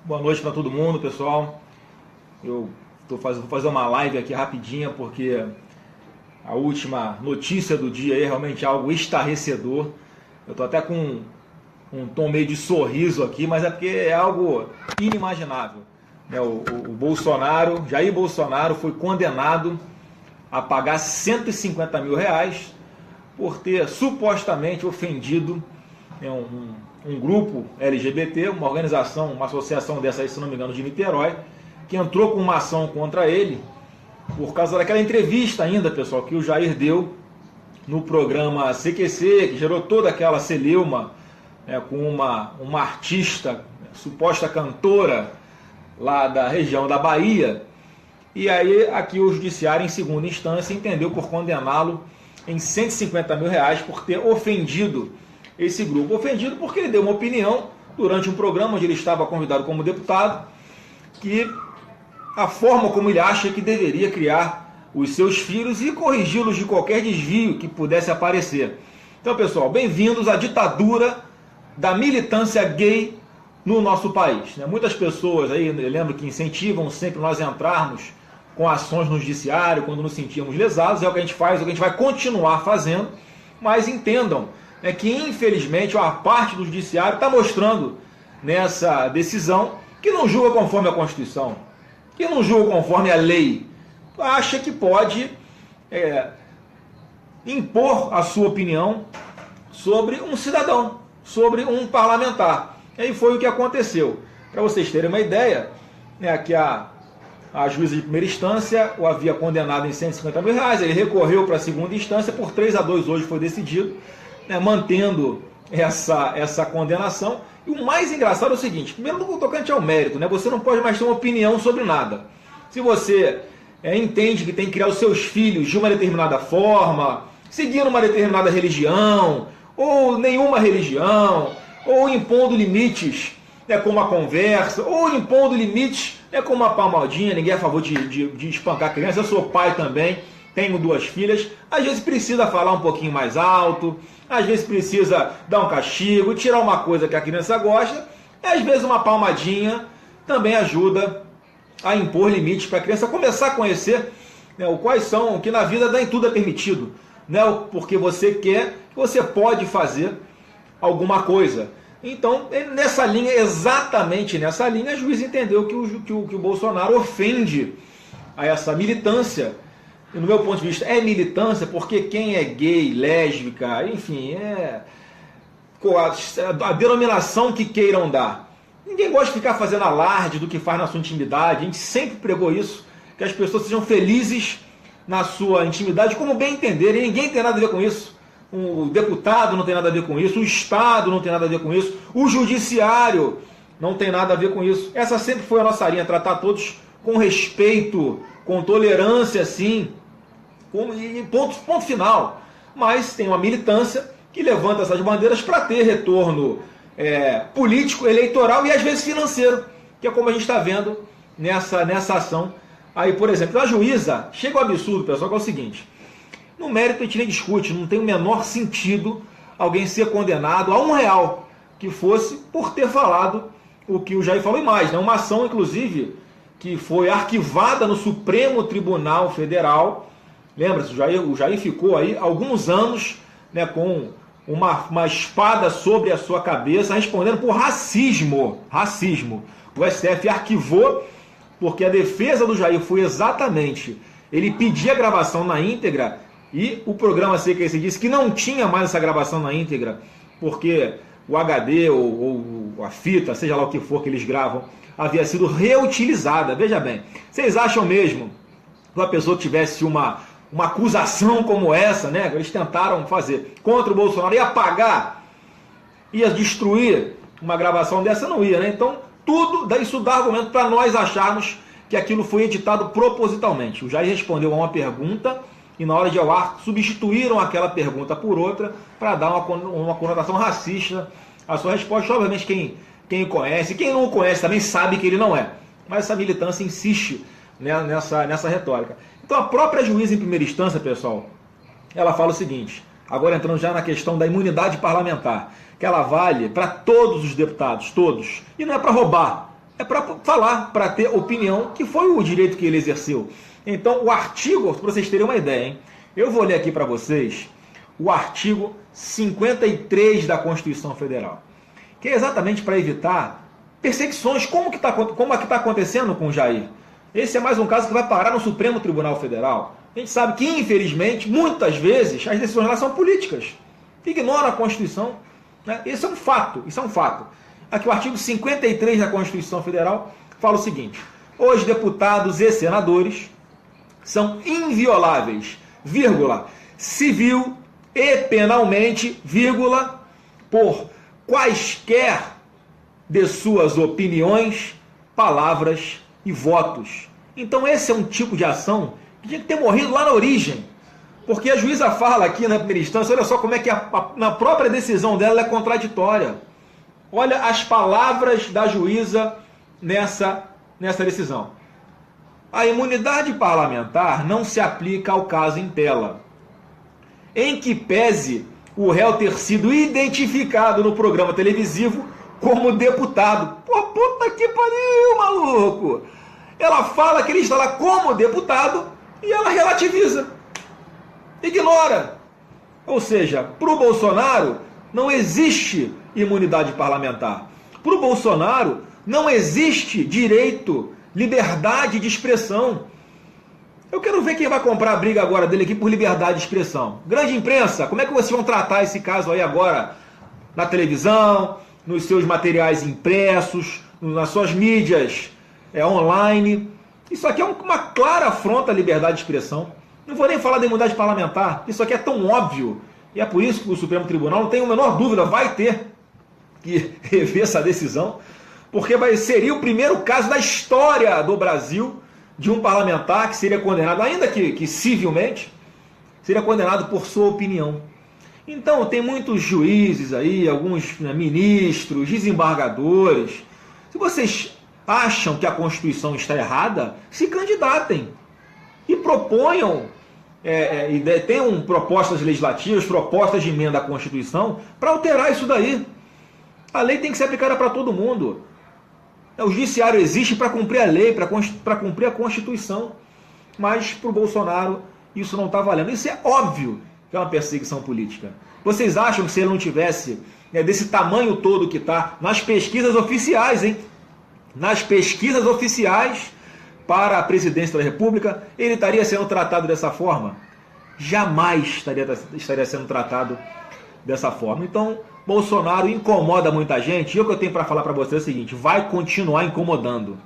Boa noite para todo mundo, pessoal. Eu vou fazer uma live aqui rapidinha porque a última notícia do dia é realmente algo estarrecedor. Eu estou até com um tom meio de sorriso aqui, mas é porque é algo inimaginável. O Bolsonaro, Jair Bolsonaro, foi condenado a pagar 150 mil reais por ter supostamente ofendido um grupo LGBT, uma organização, uma associação dessa aí, se não me engano, de Niterói, que entrou com uma ação contra ele por causa daquela entrevista ainda, pessoal, que o Jair deu no programa CQC, que gerou toda aquela celeuma, com uma artista, suposta cantora lá da região da Bahia. E aí aqui o judiciário, em segunda instância, entendeu por condená-lo em 150 mil reais por ter ofendido esse grupo. Ofendido porque ele deu uma opinião durante um programa onde ele estava convidado como deputado, que a forma como ele acha que deveria criar os seus filhos e corrigi-los de qualquer desvio que pudesse aparecer. Então, pessoal, bem-vindos à ditadura da militância gay no nosso país. Muitas pessoas aí, eu lembro que incentivam sempre nós entrarmos com ações no judiciário quando nos sentimos lesados. É o que a gente faz, é o que a gente vai continuar fazendo, mas entendam que infelizmente a parte do judiciário está mostrando nessa decisão que não julga conforme a Constituição, que não julga conforme a lei, acha que pode impor a sua opinião sobre um cidadão, sobre um parlamentar. E aí foi o que aconteceu. Para vocês terem uma ideia, que a juíza de primeira instância o havia condenado em 150 mil reais, ele recorreu para a segunda instância, por 3-2 hoje foi decidido, mantendo essa condenação. E o mais engraçado é o seguinte: primeiro, no tocante ao mérito, você não pode mais ter uma opinião sobre nada. Se você entende que tem que criar os seus filhos de uma determinada forma, seguindo uma determinada religião, ou nenhuma religião, ou impondo limites com uma conversa, ou impondo limites com uma palmadinha, ninguém é a favor de espancar criança. Eu sou pai também, tenho 2 filhas, às vezes precisa falar um pouquinho mais alto, às vezes precisa dar um castigo, tirar uma coisa que a criança gosta, e às vezes uma palmadinha também ajuda a impor limites para a criança começar a conhecer quais são, que na vida nem tudo é permitido, porque você quer, que você pode fazer alguma coisa. Então, nessa linha, exatamente nessa linha, a juíza entendeu que o Bolsonaro ofende a essa militância. E, no meu ponto de vista, é militância porque quem é gay, lésbica, enfim, a denominação que queiram dar. Ninguém gosta de ficar fazendo alarde do que faz na sua intimidade. A gente sempre pregou isso, que as pessoas sejam felizes na sua intimidade, como bem entenderem. Ninguém tem nada a ver com isso. O deputado não tem nada a ver com isso, o Estado não tem nada a ver com isso, o Judiciário não tem nada a ver com isso. Essa sempre foi a nossa linha, tratar todos com respeito, com tolerância, sim, ponto final. Mas tem uma militância que levanta essas bandeiras para ter retorno político, eleitoral e às vezes financeiro, que é como a gente está vendo nessa ação. Aí, por exemplo, a juíza chega ao absurdo, pessoal, que é o seguinte: no mérito a gente nem discute, não tem o menor sentido alguém ser condenado a R$1 que fosse por ter falado o que o Jair falou, e mais, uma ação inclusive que foi arquivada no Supremo Tribunal Federal. Lembra-se, o Jair ficou aí alguns anos com uma espada sobre a sua cabeça, respondendo por racismo. O STF arquivou porque a defesa do Jair foi exatamente ele pedir a gravação na íntegra. E o programa CQC disse que não tinha mais essa gravação na íntegra, porque o HD ou a fita, seja lá o que for que eles gravam, havia sido reutilizada. Veja bem, vocês acham mesmo que uma pessoa tivesse uma acusação como essa, que eles tentaram fazer contra o Bolsonaro, ia apagar, ia destruir uma gravação dessa? Não ia, Então, isso dá argumento para nós acharmos que aquilo foi editado propositalmente. O Jair respondeu a uma pergunta e na hora de ao ar substituíram aquela pergunta por outra para dar uma conotação racista à sua resposta. Obviamente quem o conhece, quem não o conhece também sabe que ele não é. Mas essa militância insiste nessa retórica. Então a própria juíza em primeira instância, pessoal, ela fala o seguinte, agora entrando já na questão da imunidade parlamentar, que ela vale para todos os deputados, todos. E não é para roubar, é para falar, para ter opinião, que foi o direito que ele exerceu. Então, o artigo, para vocês terem uma ideia, hein? Eu vou ler aqui para vocês o artigo 53 da Constituição Federal, que é exatamente para evitar perseguições, como é que está acontecendo com o Jair. Esse é mais um caso que vai parar no Supremo Tribunal Federal. A gente sabe que, infelizmente, muitas vezes, as decisões lá são políticas. Ignoram a Constituição. Né? Isso é um fato. Aqui o artigo 53 da Constituição Federal fala o seguinte: os deputados e senadores são invioláveis, vírgula, civil e penalmente, vírgula, por quaisquer de suas opiniões, palavras e votos. Então esse é um tipo de ação que tinha que ter morrido lá na origem. Porque a juíza fala aqui na primeira instância, olha só como é que na própria decisão dela é contraditória. Olha as palavras da juíza nessa decisão. A imunidade parlamentar não se aplica ao caso em tela, em que pese o réu ter sido identificado no programa televisivo como deputado. Pô, puta que pariu, maluco! Ela fala que ele está lá como deputado e ela relativiza. Ignora. Ou seja, para o Bolsonaro não existe imunidade parlamentar. Para o Bolsonaro não existe direito, liberdade de expressão. Eu quero ver quem vai comprar a briga agora dele aqui por liberdade de expressão. Grande imprensa, como é que vocês vão tratar esse caso aí agora na televisão, nos seus materiais impressos, nas suas mídias online? Isso aqui é uma clara afronta à liberdade de expressão. Não vou nem falar da imunidade parlamentar, isso aqui é tão óbvio, e é por isso que o Supremo Tribunal, não tem a menor dúvida, vai ter que rever essa decisão, porque seria o primeiro caso da história do Brasil de um parlamentar que seria condenado, ainda que civilmente, seria condenado por sua opinião. Então, tem muitos juízes aí, alguns ministros, desembargadores. Se vocês acham que a Constituição está errada, se candidatem e proponham, e tenham propostas legislativas, propostas de emenda à Constituição para alterar isso daí. A lei tem que ser aplicada para todo mundo. O judiciário existe para cumprir a lei, para cumprir a Constituição. Mas para o Bolsonaro isso não está valendo. Isso é óbvio que é uma perseguição política. Vocês acham que se ele não tivesse desse tamanho todo que está nas pesquisas oficiais, hein? Nas pesquisas oficiais para a presidência da República, ele estaria sendo tratado dessa forma? Jamais estaria sendo tratado dessa forma. Então, Bolsonaro incomoda muita gente. E o que eu tenho para falar para vocês é o seguinte: vai continuar incomodando.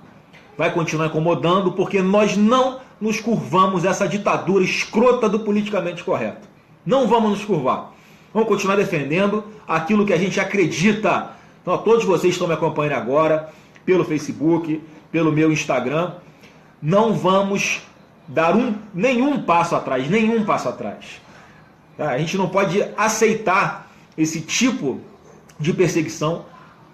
Vai continuar incomodando porque nós não nos curvamos a essa ditadura escrota do politicamente correto. Não vamos nos curvar. Vamos continuar defendendo aquilo que a gente acredita. Então, todos vocês estão me acompanhando agora pelo Facebook, pelo meu Instagram. Não vamos dar nenhum passo atrás, A gente não pode aceitar esse tipo de perseguição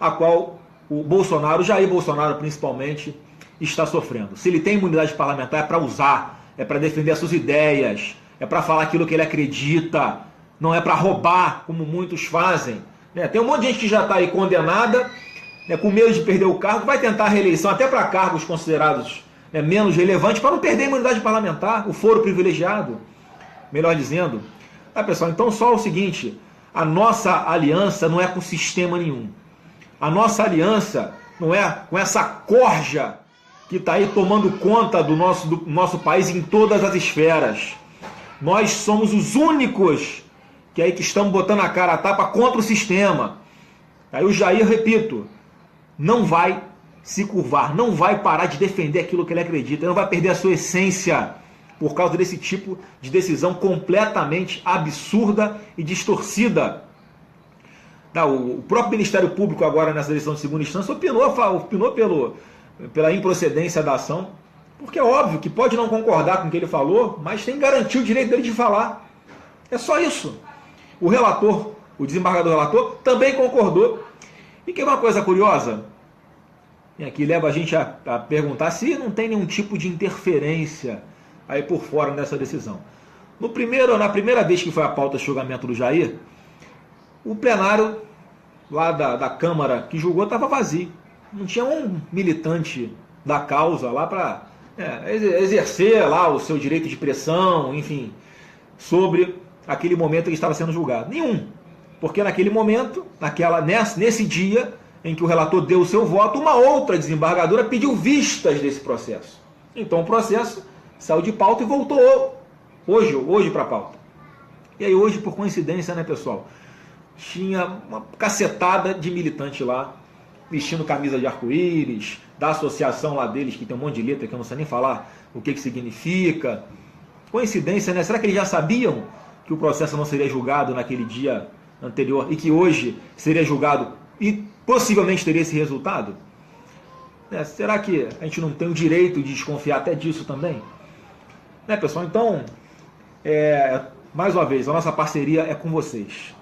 a qual o Bolsonaro, Jair Bolsonaro principalmente, está sofrendo. Se ele tem imunidade parlamentar é para usar, é para defender as suas ideias, é para falar aquilo que ele acredita, não é para roubar, como muitos fazem. Tem um monte de gente que já está aí condenada, com medo de perder o cargo, vai tentar a reeleição até para cargos considerados menos relevantes, para não perder a imunidade parlamentar, o foro privilegiado, melhor dizendo. Pessoal, então só o seguinte: a nossa aliança não é com sistema nenhum. A nossa aliança não é com essa corja que está aí tomando conta do nosso país em todas as esferas. Nós somos os únicos que estamos botando a cara a tapa contra o sistema. Aí o Jair, repito, não vai se curvar, não vai parar de defender aquilo que ele acredita, não vai perder a sua essência por causa desse tipo de decisão completamente absurda e distorcida. O próprio Ministério Público agora nessa decisão de segunda instância opinou pela improcedência da ação, porque é óbvio que pode não concordar com o que ele falou, mas tem que garantir o direito dele de falar. É só isso. O relator, o desembargador relator, também concordou. E que é uma coisa curiosa, e aqui leva a gente a perguntar se não tem nenhum tipo de interferência aí por fora dessa decisão. Na primeira vez que foi a pauta de julgamento do Jair, o plenário lá da Câmara que julgou estava vazio. Não tinha um militante da causa lá para exercer lá o seu direito de pressão, enfim, sobre aquele momento que estava sendo julgado. Nenhum. Porque naquele momento, nesse dia em que o relator deu o seu voto, uma outra desembargadora pediu vistas desse processo. Então o processo saiu de pauta e voltou hoje para a pauta. E aí hoje, por coincidência, né, pessoal, tinha uma cacetada de militante lá, vestindo camisa de arco-íris, da associação lá deles, que tem um monte de letra que eu não sei nem falar o que significa. Coincidência, né? Será que eles já sabiam que o processo não seria julgado naquele dia anterior e que hoje seria julgado e possivelmente teria esse resultado? Será que a gente não tem o direito de desconfiar até disso também? Né, pessoal? Então, mais uma vez, a nossa parceria é com vocês.